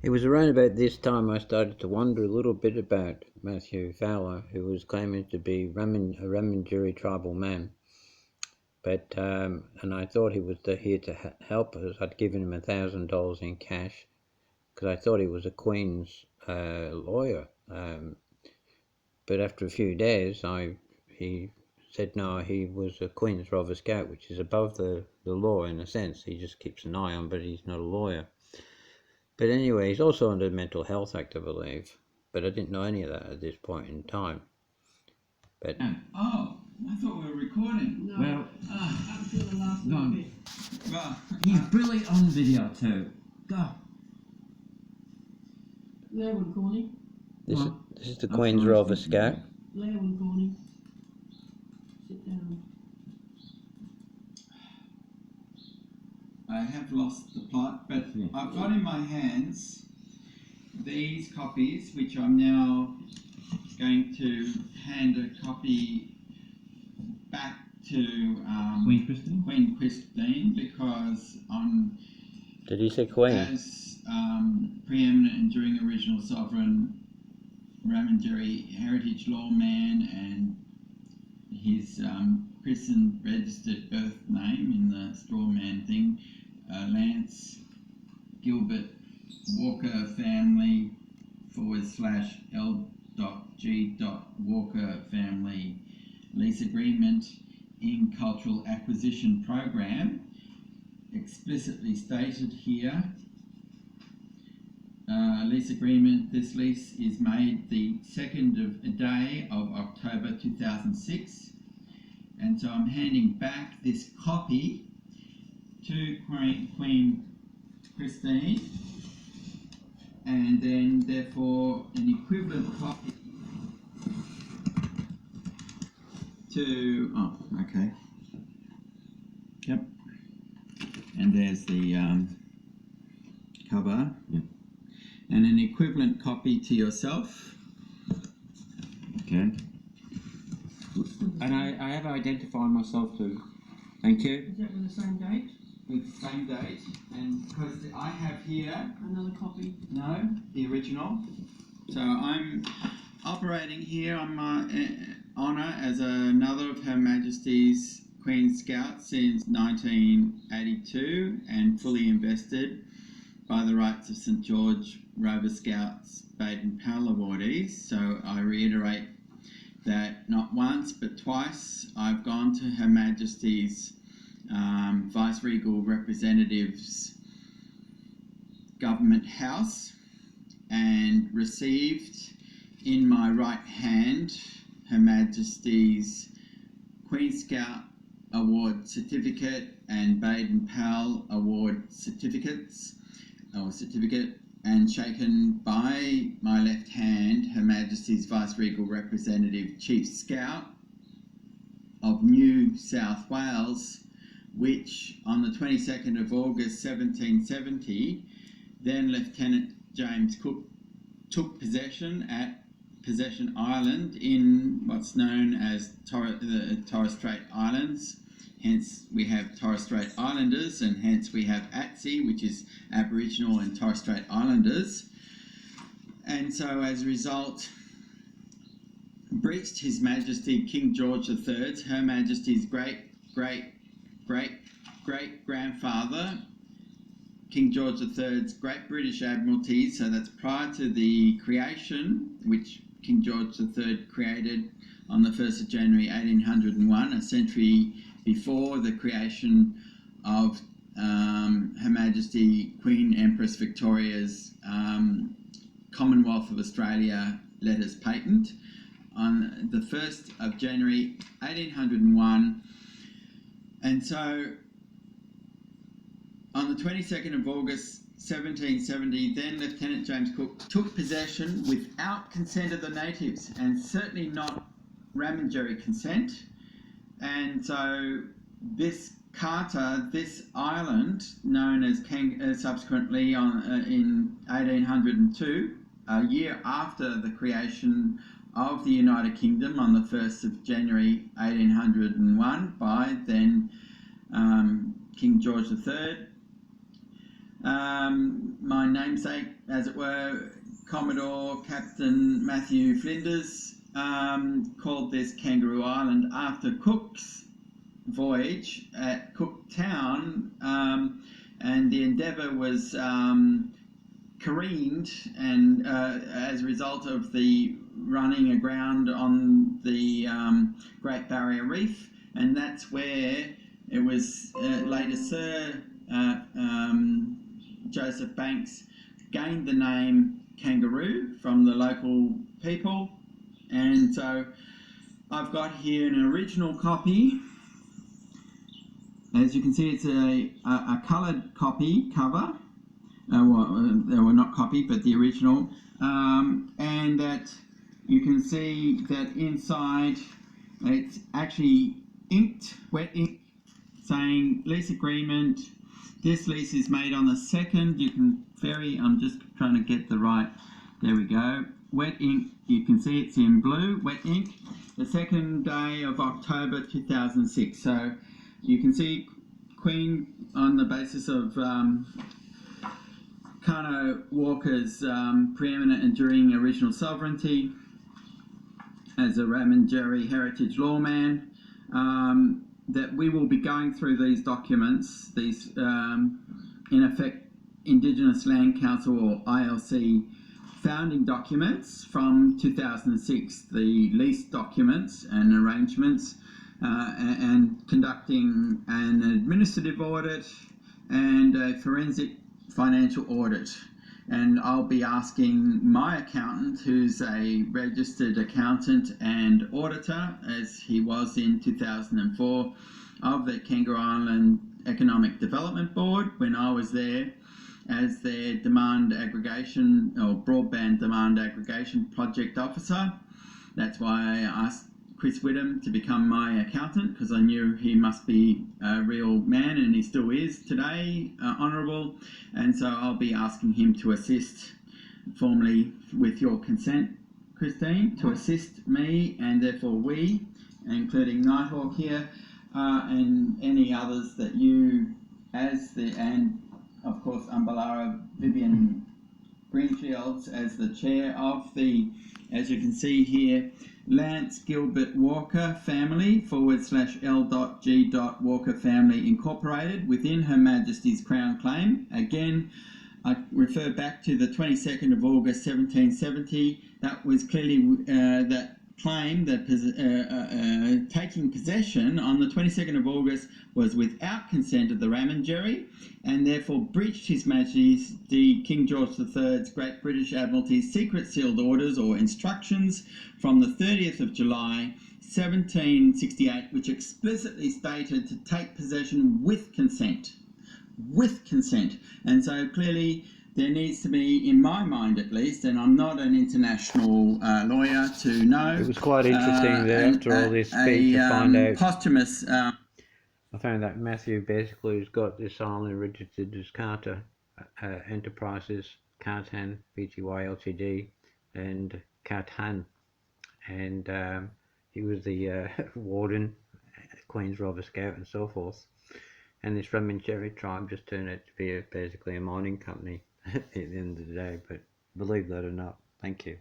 It was around about this time I started to wonder a little bit about Matthew Fowler, who was claiming to be a Ramangiri tribal man. But and I thought he was here to help us. I'd given him $1,000 in cash because I thought he was a Queen's lawyer. But after a few days, he said no, he was a Queen's Rover Scout, which is above the law in a sense. He just keeps an eye on, but he's not a lawyer. But anyway, he's also under the Mental Health Act, I believe. But I didn't know any of that at this point in time. But oh, I thought we were recording. No. Well, up until the last little bit. Well, He's brilliant on video too. Go. Lerewood Corny. this is the Queen's Rover Scout. Lerewood Corny. Sit down. I have lost the plot, but I've got in my hands these copies, which I'm now going to hand a copy back to Queen Christine, because on Did he say Queen? as preeminent and enduring original sovereign Ramangiri heritage lawman, and his prison registered birth name in the straw man thing, Lance Gilbert Walker family /L.G. Walker family lease agreement in cultural acquisition program, explicitly stated here. Lease agreement, this lease is made the 2nd day of October 2006, and so I'm handing back this copy to Queen Christine, and then therefore an equivalent copy to, okay, yep, and there's the cover, yeah. And an equivalent copy to yourself. Okay. And I have identified myself too. Thank you. Is that with the same date? With the same date, and because I have here Another copy? no, the original. So I'm operating here on my honour as another of Her Majesty's Queen Scouts since 1982, and fully invested by the rights of St George Rover Scouts Baden-Powell awardees. So I reiterate that not once but twice I've gone to Her Majesty's Vice-Regal Representatives Government House and received in my right hand Her Majesty's Queen Scout Award Certificate and Baden-Powell Award certificate, and shaken by my left hand Her Majesty's Vice-Regal Representative Chief Scout of New South Wales, which on the 22nd of August 1770, then Lieutenant James Cook took possession at Possession Island in what's known as the Torres Strait Islands. Hence we have Torres Strait Islanders, and hence we have ATSI, which is Aboriginal and Torres Strait Islanders. And so as a result, breached His Majesty King George III's, Her Majesty's great-grandfather, King George III's Great British Admiralty. So that's prior to the creation, which King George III created on the 1st of January 1801, a century before the creation of Her Majesty Queen Empress Victoria's Commonwealth of Australia letters patent on the 1st of January 1801. And so on the 22nd of August 1770, then Lieutenant James Cook took possession without consent of the natives, and certainly not Ramangiri consent. And so this Carter, this island, known as subsequently in 1802, a year after the creation of the United Kingdom on the 1st of January 1801 by then King George III, my namesake, as it were, Commodore Captain Matthew Flinders, called this Kangaroo Island after Cook's voyage at Cook Town, and the Endeavour was careened, and as a result of the running aground on the Great Barrier Reef, and that's where it was later Sir Joseph Banks gained the name kangaroo from the local people. And so I've got here an original copy. As you can see, it's a coloured copy cover. They were not copy, but the original. And that you can see that inside it's actually inked, wet ink, saying lease agreement. This lease is made on the 2nd. You can I'm just trying to get the right, there we go. Wet ink, you can see it's in blue, wet ink. The 2nd day of October 2006. So you can see Queen, on the basis of Kano Walker's preeminent enduring original sovereignty as a Ramanjeri heritage lawman, that we will be going through these documents, these in effect Indigenous Land Council or ILC founding documents from 2006, the lease documents and arrangements, and conducting an administrative audit and a forensic financial audit. And I'll be asking my accountant, who's a registered accountant and auditor, as he was in 2004, of the Kangaroo Island Economic Development Board when I was there as their demand aggregation or broadband demand aggregation project officer. That's why I asked Chris Whittam to become my accountant, because I knew he must be a real man, and he still is today, honourable. And so I'll be asking him to assist formally, with your consent, Christine, to assist me and therefore we, including Nighthawk here, and any others that you, and of course Umbalara Vivian Greenfields as the chair of the, as you can see here, Lance Gilbert Walker family /L.G. Walker family incorporated within Her Majesty's Crown Claim. Again, I refer back to the 22nd of August 1770. That was clearly that claim that taking possession on the 22nd of August was without consent of the Ramanjeri, and therefore breached His Majesty King George III's Great British Admiralty's secret sealed orders or instructions from the 30th of July 1768, which explicitly stated to take possession with consent. With consent. And so clearly there needs to be, in my mind at least, and I'm not an international lawyer to know. It was quite interesting there after all this speech to find out. Posthumous. I found that Matthew basically has got this island registered as Carter Enterprises, Cartan, Pty Ltd, and Cartan. And he was the warden, Queen's Robber Scout, and so forth. And this Ramanjeri tribe just turned out to be basically a mining company at the end of the day. But believe that or not, thank you.